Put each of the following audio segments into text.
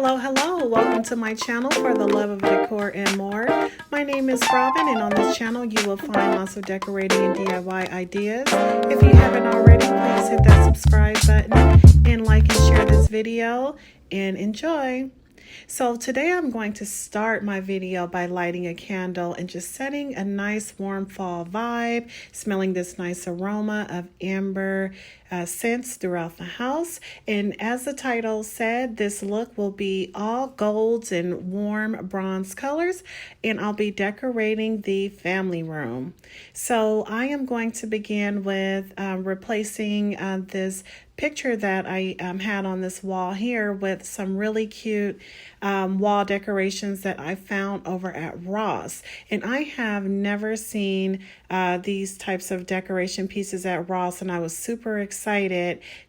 Hello, hello. Welcome to my channel for the love of decor and more. My name is Robin, and on this channel you will find lots of decorating and DIY ideas. If you haven't already, please hit that subscribe button and like and share this video and enjoy. So today I'm going to start my video by lighting a candle and just setting a nice warm fall vibe, smelling this nice aroma of amber scents throughout the house. And as the title said, this look will be all golds and warm bronze colors, and I'll be decorating the family room. So I am going to begin with replacing this picture that I had on this wall here with some really cute wall decorations that I found over at Ross. And I have never seen these types of decoration pieces at Ross, and I was super excited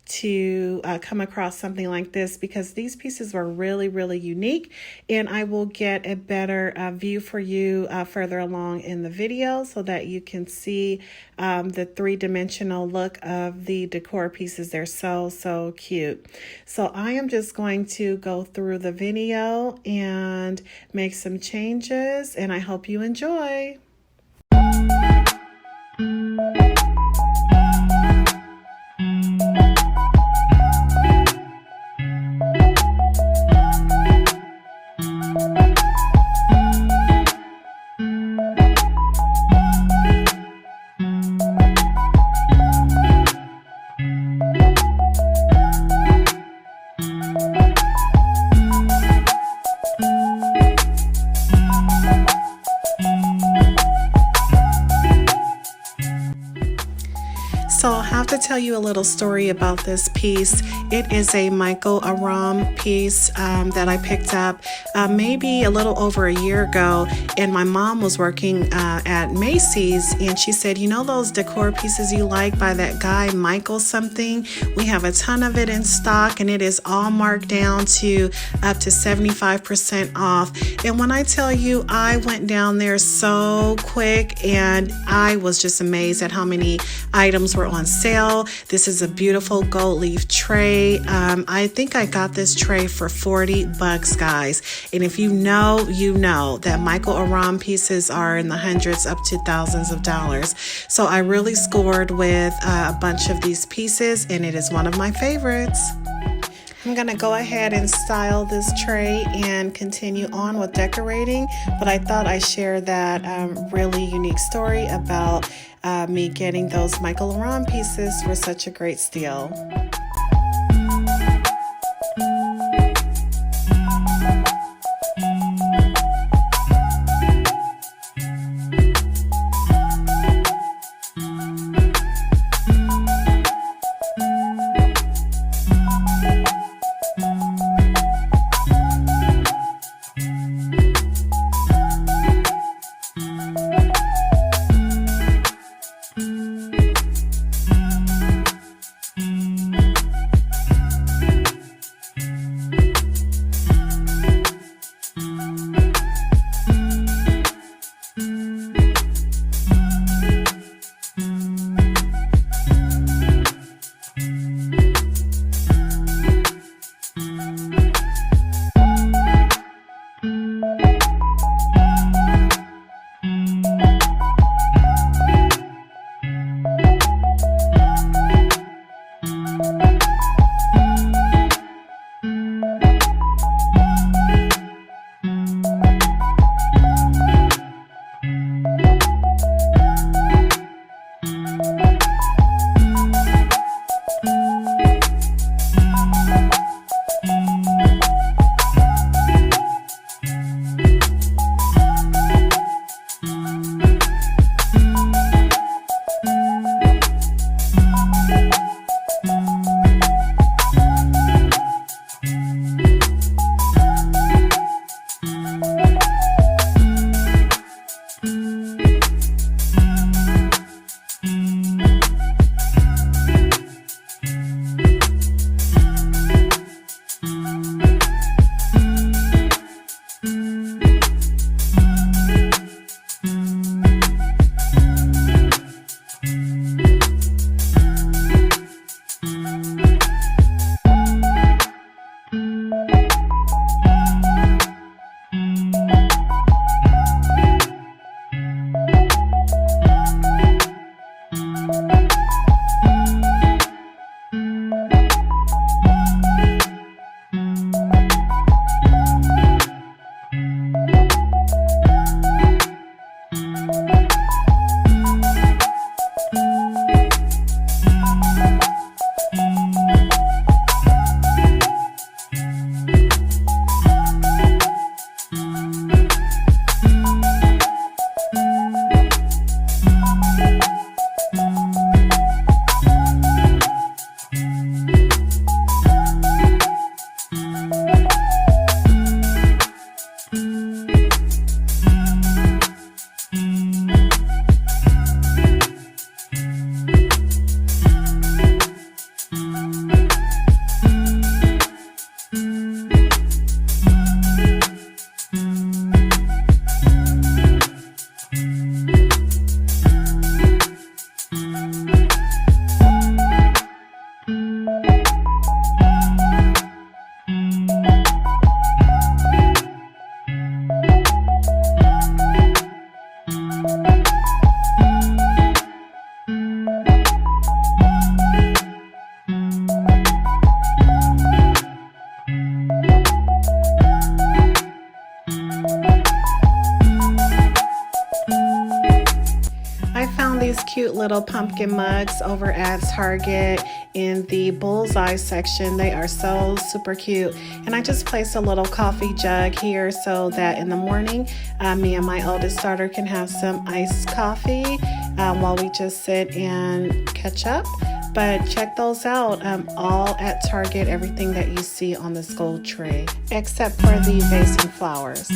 to come across something like this because these pieces were really unique, and I will get a better view for you further along in the video so that you can see the three-dimensional look of the decor pieces. They're so cute. So I am just going to go through the video and make some changes, and I hope you enjoy. So I'll have to tell you a little story about this piece. It is a Michael Aram piece that I picked up maybe a little over a year ago, and my mom was working at Macy's, and she said, you know those decor pieces you like by that guy Michael something? We have a ton of it in stock, and it is all marked down to up to 75% off. And when I tell you, I went down there so quick, and I was just amazed at how many items were on sale. This is a beautiful gold leaf tray. I think I got this tray for $40, guys. And if you know that Michael Aram pieces are in the hundreds up to thousands of dollars. So I really scored with a bunch of these pieces, and it is one of my favorites. I'm going to go ahead and style this tray and continue on with decorating, but I thought I'd share that really unique story about me getting those Michael Aram pieces for such a great steal. These cute little pumpkin mugs over at Target in the bullseye section. They are so super cute, and I just placed a little coffee jug here so that in the morning me and my oldest daughter can have some iced coffee while we just sit and catch up. But check those out, all at Target, everything that you see on this gold tray except for the vase and flowers.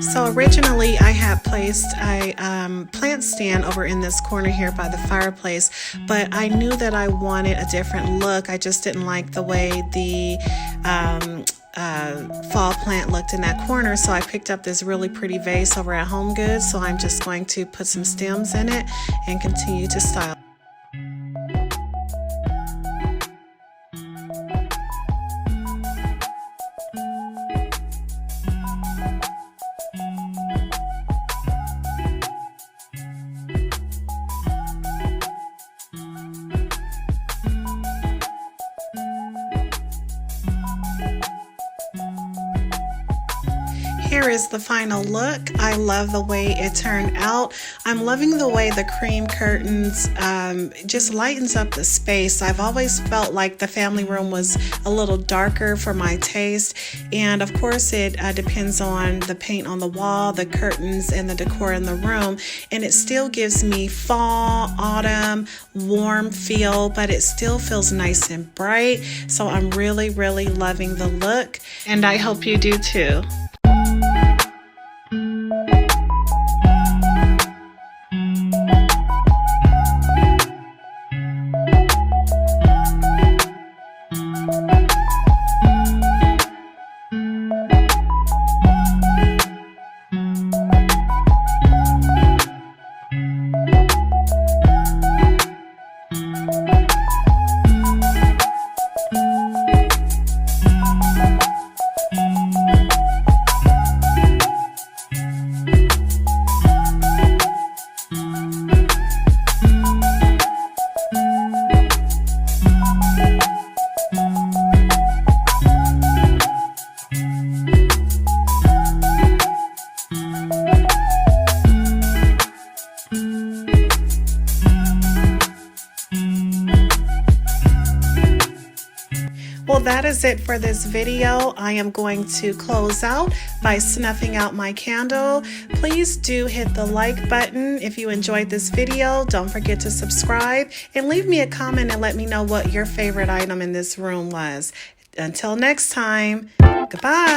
So originally I had placed a plant stand over in this corner here by the fireplace, but I knew that I wanted a different look. I just didn't like the way the fall plant looked in that corner, so I picked up this really pretty vase over at Home Goods. So I'm just going to put some stems in it and continue to style. Here is the final look. I love the way it turned out. I'm loving the way the cream curtains just lightens up the space. I've always felt like the family room was a little darker for my taste, and of course it depends on the paint on the wall, the curtains, and the decor in the room, and it still gives me fall, autumn, warm feel, but it still feels nice and bright. So I'm really loving the look, and I hope you do too. Well, that is it for this video. I am going to close out by snuffing out my candle. Please do hit the like button if you enjoyed this video. Don't forget to subscribe and leave me a comment and let me know what your favorite item in this room was. Until next time, goodbye.